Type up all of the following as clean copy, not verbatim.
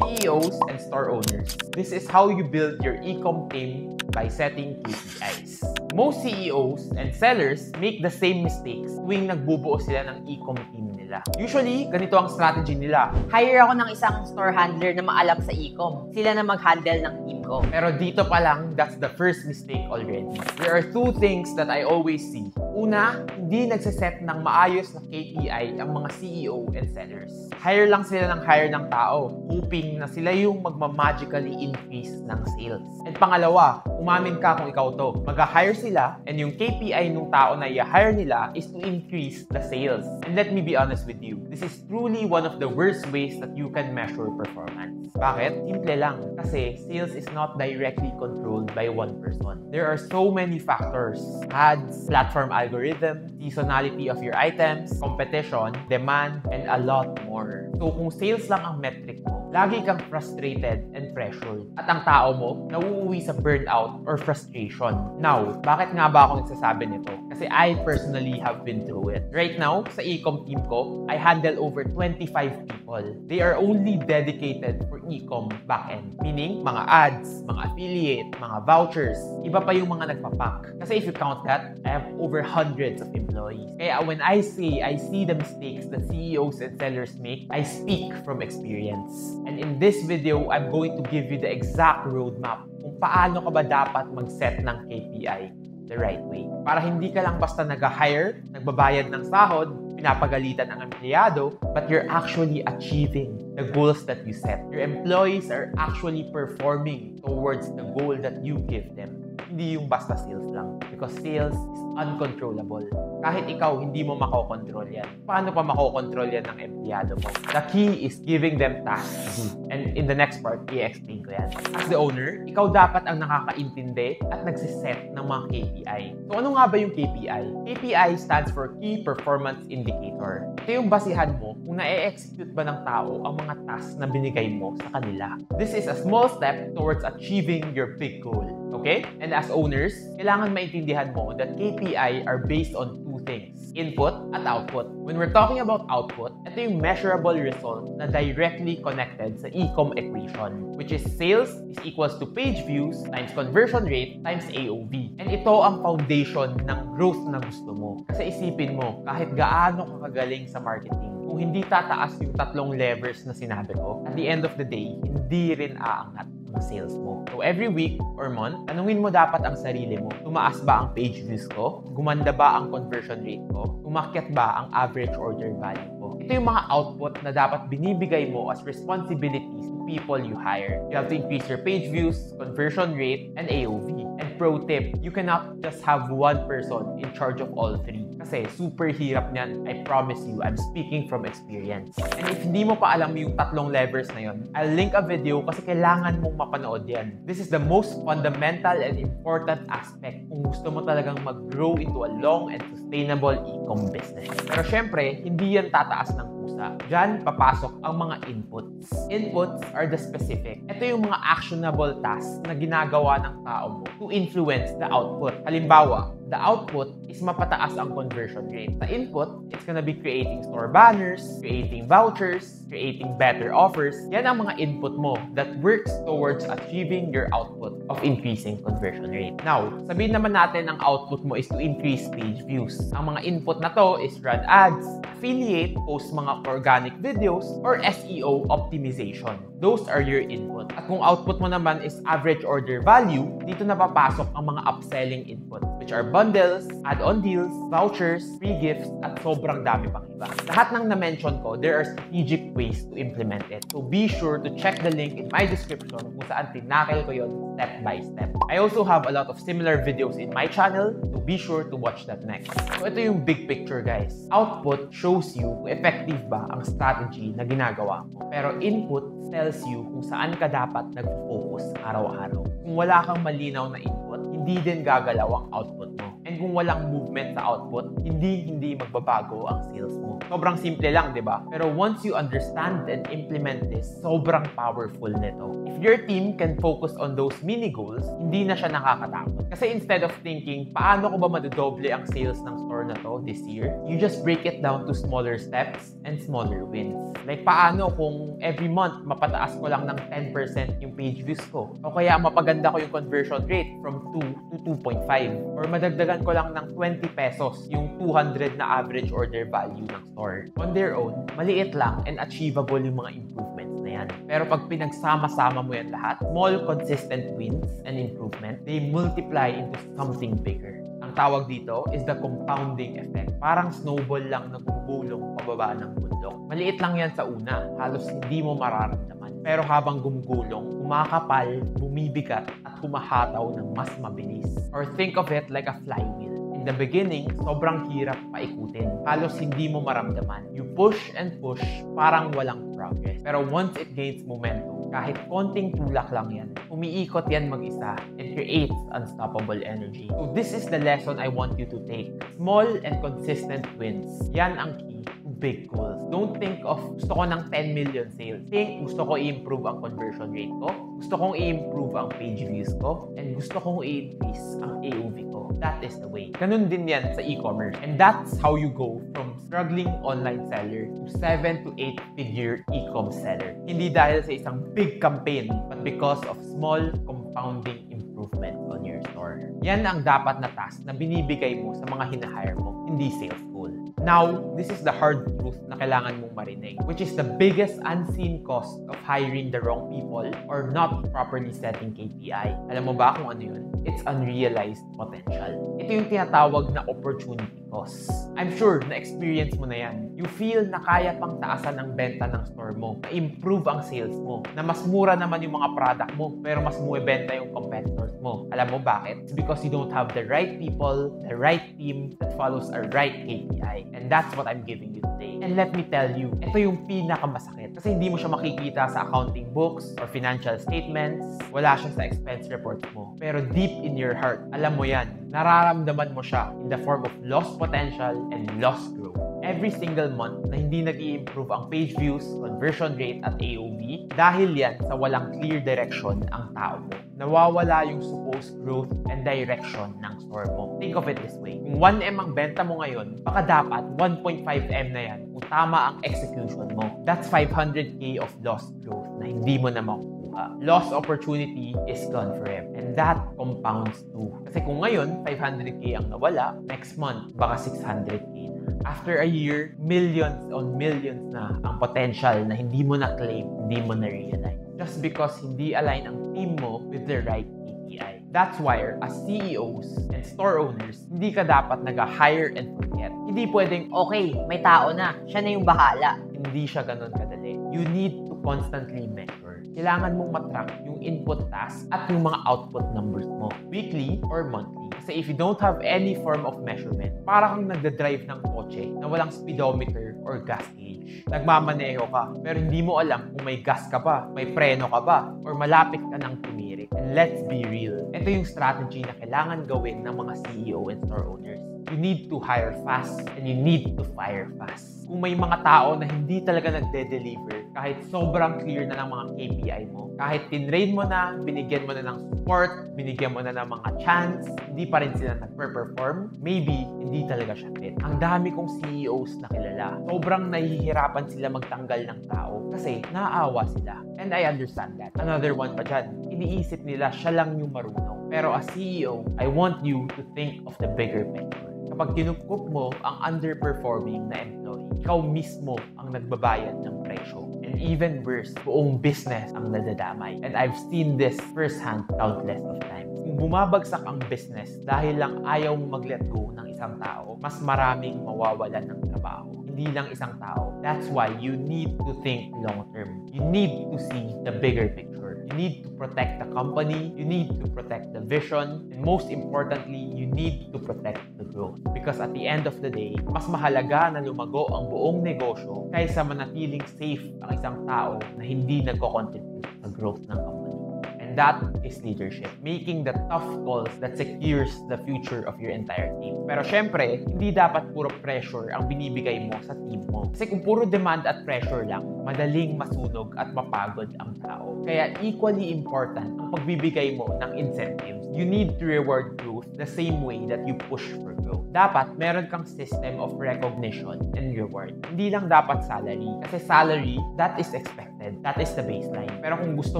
CEOs and store owners. This is how you build your e-com team by setting KPIs. Most CEOs and sellers make the same mistakes tuwing nagbubuo sila ng e-com team nila. Usually, ganito ang strategy nila. Hire ako ng isang store handler na maalam sa e-com. Sila na mag-handle ng team ko. Pero dito pa lang, that's the first mistake already. There are two things that I always see. Una, hindi nagsiset ng maayos na KPI ang mga CEO and sellers. Hire lang sila ng tao, hoping na sila yung magmamagically increase ng sales. And pangalawa, umamin ka kung ikaw to. Mag-hire sila and yung KPI ng tao na i-hire nila is to increase the sales. And let me be honest with you, this is truly one of the worst ways that you can measure performance. Bakit? Simple lang. Kasi sales is not directly controlled by one person. There are so many factors. Ads, platform algorithm, seasonality of your items, competition, demand, and a lot more. So kung sales lang ang metric mo, lagi kang frustrated and pressured. At ang tao mo, nauuwi sa burnout or frustration. Now, bakit nga ba ako nagsasabi nito? Kasi I personally have been through it. Right now, sa e-com team ko, I handle over 25 people. They are only dedicated for e-com backend. Meaning, mga ads, mga affiliate, mga vouchers. Iba pa yung mga nagpapack. Kasi if you count that, I have over hundreds of employees. Kaya when I say I see the mistakes that CEOs and sellers make, I speak from experience. And in this video, I'm going to give you the exact roadmap kung paano ka ba dapat mag-set ng KPI the right way. Para hindi ka lang basta nag-hire, nagbabayad ng sahod, pinapagalitan ang empleyado, but you're actually achieving the goals that you set. Your employees are actually performing towards the goal that you give them. Hindi yung basta sales lang. Because sales is uncontrollable. Kahit ikaw, hindi mo makokontrol yan. Paano pa makokontrol yan ng empleyado mo? The key is giving them tasks. And in the next part, i-explain ko yan. As the owner, ikaw dapat ang nakakaintindi at nagsiset ng mga KPI. So ano nga ba yung KPI? KPI stands for Key Performance Indicator. Ito yung basihan mo kung na-execute ba ng tao ang mga tasks na binigay mo sa kanila. This is a small step towards achieving your big goal. Okay? And as owners, kailangan maintindihan mo that KPI are based on two things, input at output. When we're talking about output, ito yung measurable result na directly connected sa e-com equation, which is sales is equals to page views times conversion rate times AOV. And ito ang foundation ng growth na gusto mo. Kasi isipin mo, kahit gaano ka kagaling sa marketing, kung hindi tataas yung tatlong levers na sinabi ko, at the end of the day, hindi rin aangat ang sales mo. So every week or month, tanungin mo dapat ang sarili mo, tumaas ba ang page views ko? Gumanda ba ang conversion rate ko? Umakyat ba ang average order value ko? Ito yung mga output na dapat binibigay mo as responsibilities to people you hire. You have to increase your page views, conversion rate, and AOV. And pro tip, you cannot just have one person in charge of all three. Kasi super hirap niyan. I promise you, I'm speaking from experience. And if hindi mo pa alam yung tatlong levers na yun, I'll link a video kasi kailangan mong mapanood yan. This is the most fundamental and important aspect kung gusto mo talagang mag-grow into a long and sustainable e-com business. Pero syempre, hindi yan tataas ng pusa. Diyan papasok ang mga inputs. Inputs are the specific. Ito yung mga actionable tasks na ginagawa ng tao mo to influence the output. Halimbawa, the output is mapataas ang conversion rate. Sa input, it's gonna be creating store banners, creating vouchers, creating better offers. Yan ang mga input mo that works towards achieving your output of increasing conversion rate. Now, sabihin naman natin ang output mo is to increase page views. Ang mga input na to is run ads, affiliate, post mga organic videos, or SEO optimization. Those are your input. At kung output mo naman is average order value, dito na papasok ang mga upselling input, which are bundles, add-on deals, vouchers, free gifts, at sobrang dami pang iba. Lahat ng na-mention ko, there are strategic ways to implement it. So be sure to check the link in my description kung saan tinakil ko yun step by step. I also have a lot of similar videos in my channel, so be sure to watch that next. So ito yung big picture, guys. Output shows you kung effective ba ang strategy na ginagawa mo. Pero input tells you kung saan ka dapat nag-focus araw-araw. Kung wala kang malinaw na input, hindi din gagalaw ang output mo. And And kung walang movement sa output, hindi magbabago ang sales mo. Sobrang simple lang, di ba? Pero once you understand and implement this, sobrang powerful nito. If your team can focus on those mini goals, hindi na siya nakakatakot. Kasi instead of thinking, paano ko ba madodoble ang sales ng store na to this year? You just break it down to smaller steps and smaller wins. Like paano kung every month mapataas ko lang ng 10% yung page views ko? O kaya mapaganda ko yung conversion rate from 2 to 2.5. Or madagdagan ko lang ng 20 pesos yung 200 na average order value ng store. On their own, maliit lang and achievable yung mga improvements na yan. Pero pag pinagsama-sama mo yan lahat, small consistent wins and improvement, they multiply into something bigger. Ang tawag dito is the compounding effect. Parang snowball lang na gumugulong pababa ng bundok. Maliit lang yan sa una, halos hindi mo mararamdaman. Pero habang gumugulong, kumakapal, bumibigat at humahataw ng mas mabilis. Or think of it like a flywheel. In the beginning, sobrang hirap paikutin. Halos hindi mo maramdaman. You push and push, parang walang progress. Pero once it gains momentum, kahit konting tulak lang yan, umiikot yan mag-isa and creates unstoppable energy. So this is the lesson I want you to take. Small and consistent wins. Yan ang key to big goals. Don't think of gusto ko ng 10 million sales. Think gusto ko i-improve ang conversion rate ko, gusto kong i-improve ang page views ko, and gusto kong i-increase ang AOV ko. That is the way. Ganun din yan sa e-commerce. And that's how you go from struggling online seller to 7 to 8 figure e-com seller. Hindi dahil sa isang big campaign, but because of small compounding improvements on your store. Yan ang dapat na task na binibigay mo sa mga hinahire mo, hindi sales goal. Now, this is the hard truth na kailangan mong marinig, which is the biggest unseen cost of hiring the wrong people or not properly setting KPI. Alam mo ba kung ano yun? It's unrealized potential. Ito yung tinatawag na opportunity cost. I'm sure na-experience mo na yan. You feel na kaya pang taasan ang benta ng store mo, na-improve ang sales mo, na mas mura naman yung mga product mo, pero mas muwebenta yung competitors mo. Alam mo bakit? It's because you don't have the right people, the right team that follows a right KPI. And that's what I'm giving you today. And let me tell you, ito yung pinakamasakit. Kasi hindi mo siya makikita sa accounting books or financial statements. Wala siya sa expense reports mo. Pero deep in your heart, alam mo yan. Nararamdaman mo siya in the form of lost potential and lost growth. Every single month na hindi nag-i-improve ang page views, conversion rate at AOV dahil yan sa walang clear direction ang tao mo. Nawawala yung supposed growth and direction ng store mo. Think of it this way. Kung 1M ang benta mo ngayon, baka dapat 1.5M na yan kung tama ang execution mo. That's 500K of lost growth na hindi mo na makukuha. Lost opportunity is gone forever. And that compounds too. Kasi kung ngayon, 500K ang nawala, next month, baka 600K na. After a year, millions on millions na ang potential na hindi mo na-claim, hindi mo na-realize. Just because hindi align ang team mo with the right KPI. That's why, as CEOs and store owners, hindi ka dapat nag-hire and forget. Hindi pwedeng, Okay, may tao na. Siya na yung bahala. hindi siya ganun kadali. You need to constantly measure. Kailangan mong matrack yung input task at yung mga output numbers mo, weekly or monthly. Kasi if you don't have any form of measurement, parang kang nagdadrive ng kotse na walang speedometer or gas gauge. Nagmamaneho ka, pero hindi mo alam kung may gas ka ba, may preno ka ba, or malapit ka ng tumirik. And let's be real, ito yung strategy na kailangan gawin ng mga CEO and store owners. You need to hire fast and you need to fire fast. Kung may mga tao na hindi talaga nagde-deliver, kahit sobrang clear na ng mga KPI mo, kahit tinrain mo na, binigyan mo na ng support, binigyan mo na ng mga chance, hindi pa rin sila nagpe-perform, maybe hindi talaga siya fit. Ang dami kong CEOs na kilala, sobrang nahihirapan sila magtanggal ng tao kasi naaawa sila. And I understand that. Another one pa dyan, iniisip nila siya lang yung marunong. Pero as CEO, I want you to think of the bigger picture. Kapag kinupkup mo ang underperforming na employee, ikaw mismo ang nagbabayad ng presyo. And even worse, buong business ang nadadamay. And I've seen this firsthand countless of times. Kung bumabagsak ang business dahil lang ayaw mo mag-let go ng isang tao, mas maraming mawawalan ng trabaho. Hindi lang isang tao. That's why you need to think long-term. You need to see the bigger picture. You need to protect the company. You need to protect the vision. And most importantly, you need to protect the growth. Because at the end of the day, mas mahalaga na lumago ang buong negosyo kaysa manatiling safe ang isang tao na hindi nagko-contribute sa growth ng company. And And that is leadership. Making the tough calls that secures the future of your entire team. Pero syempre, hindi dapat puro pressure ang binibigay mo sa team mo. Kasi kung puro demand at pressure lang, madaling masunog at mapagod ang tao. Kaya equally important ang pagbibigay mo ng incentives. You need to reward growth the same way that you push for growth. Dapat meron kang system of recognition and reward. Hindi lang dapat salary. Kasi salary, that is expected. That is the baseline. Pero kung gusto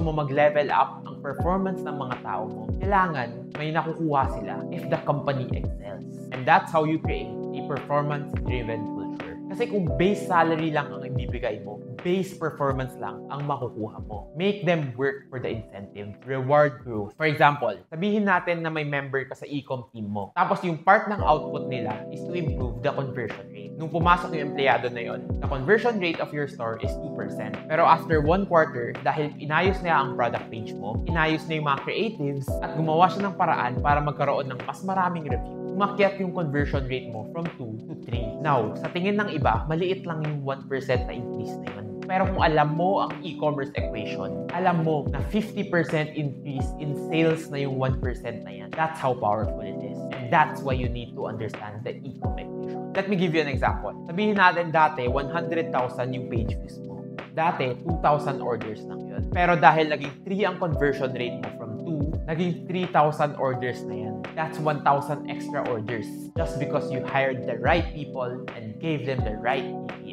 mo mag-level up ang performance ng mga tao mo, kailangan may nakukuha sila if the company excels. And that's how you create a performance-driven culture. Kasi kung base salary lang ang ibibigay mo, base performance lang ang makukuha mo. Make them work for the incentive. Reward growth. For example, sabihin natin na may member ka sa e-com team mo. Tapos yung part ng output nila is to improve the conversion rate. Nung pumasok yung empleyado na yon, the conversion rate of your store is 2%. Pero after 1 quarter, dahil inayos niya ang product page mo, inayos niya yung mga creatives, at gumawa siya ng paraan para magkaroon ng mas maraming review, umakyat yung conversion rate mo from 2 to 3. Now, sa tingin ng iba, maliit lang yung 1% na increase na yun. Pero kung alam mo ang e-commerce equation, alam mo na 50% increase in sales na yung 1% na yan. That's how powerful it is. And that's why you need to understand the e-com equation. Let me give you an example. Sabihin natin dati, 100,000 yung page views mo. Dati, 2,000 orders lang yun. Pero dahil naging 3 ang conversion rate mo from 2, naging 3,000 orders na yan. That's 1,000 extra orders just because you hired the right people and gave them the right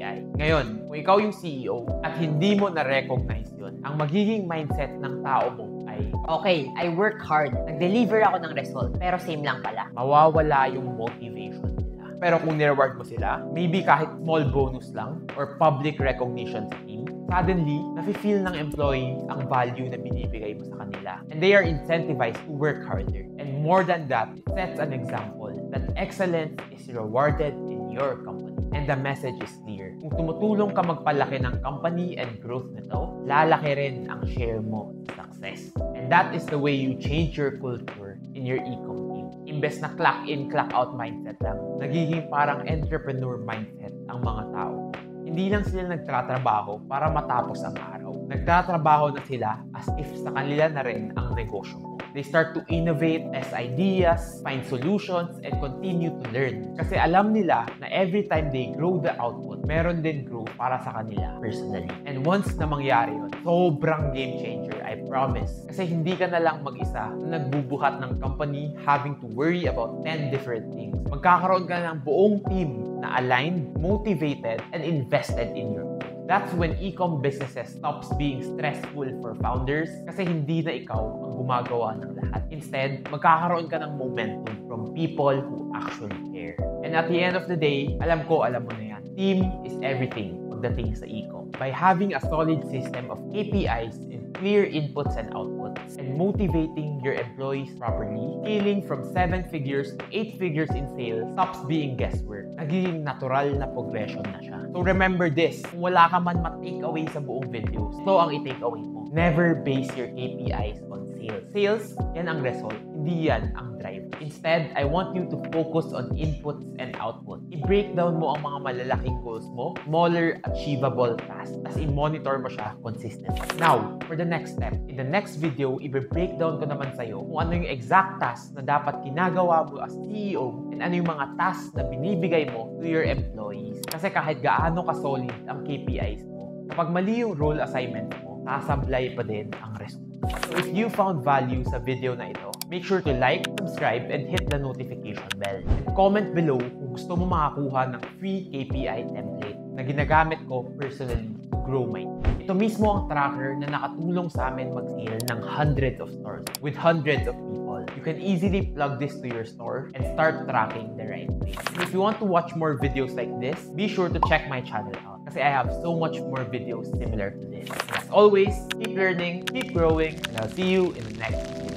KPI. Ngayon, kung ikaw yung CEO at hindi mo na-recognize yun, ang magiging mindset ng tao mo ay, Okay, I work hard. Nag-deliver ako ng result, pero same lang pala. mawawala yung motivation nila. Pero kung nireward mo sila, maybe kahit small bonus lang or public recognition sa team, suddenly, nafe-feel ng employee ang value na binibigay mo sa kanila. And they are incentivized to work harder. And more than that, it sets an example that excellence is rewarded in your company. And the message is clear. Kung tumutulong ka magpalaki ng company and growth nito, lalaki rin ang share mo sa success. And that is the way you change your culture in your e-com team. Imbes na clock in, clock out mindset lang, nagiging parang entrepreneur mindset ang mga tao. Hindi lang sila nagtatrabaho para matapos ang araw. Nagtatrabaho na sila as if sa kanila na rin ang negosyo mo. They start to innovate, test ideas, find solutions, and continue to learn. Kasi alam nila na every time they grow the output, meron din growth para sa kanila personally. And once na mangyari yun, sobrang game changer, I promise. Kasi hindi ka na lang mag-isa na nagbubuhat ng company having to worry about 10 different things. Magkakaroon ka ng buong team na aligned, motivated, and invested in your growth. That's when e-com businesses stops being stressful for founders kasi hindi na ikaw ang gumagawa ng lahat. Instead, magkakaroon ka ng momentum from people who actually care. And at the end of the day, alam mo na yan. Team is everything pagdating sa e-com. By having a solid system of KPIs and clear inputs and outputs, and motivating your employees properly, scaling from 7 figures to 8 figures in sales stops being guesswork. Nagiging natural na progression na siya. So remember this, kung wala ka man ma-take away sa buong video, ito ang i-take away mo. Never base your KPIs on sales. Sales, yan ang result, hindi yan ang drive. Instead, I want you to focus on inputs and outputs. I-break down mo ang mga malalaking goals mo, smaller, achievable tasks, as i-monitor mo siya consistently. Now, for the next step, in the next video, i-break down ko naman sa'yo kung ano yung exact tasks na dapat ginagawa mo as CEO and ano yung mga tasks na binibigay mo to your employees. Kasi kahit gaano ka-solid ang KPIs mo, kapag mali yung role assignment mo, sasablay pa din ang result. So if you found value sa video na ito, make sure to like, subscribe, and hit the notification bell. And comment below kung gusto mo makakuha ng free KPI template na ginagamit ko personally to grow my team. Ito mismo ang tracker na nakatulong sa amin mag-scale ng hundreds of stores with hundreds of people. You can easily plug this to your store and start tracking the right way. And if you want to watch more videos like this, be sure to check my channel out kasi I have so much more videos similar to this. And as always, keep learning, keep growing, and I'll see you in the next video.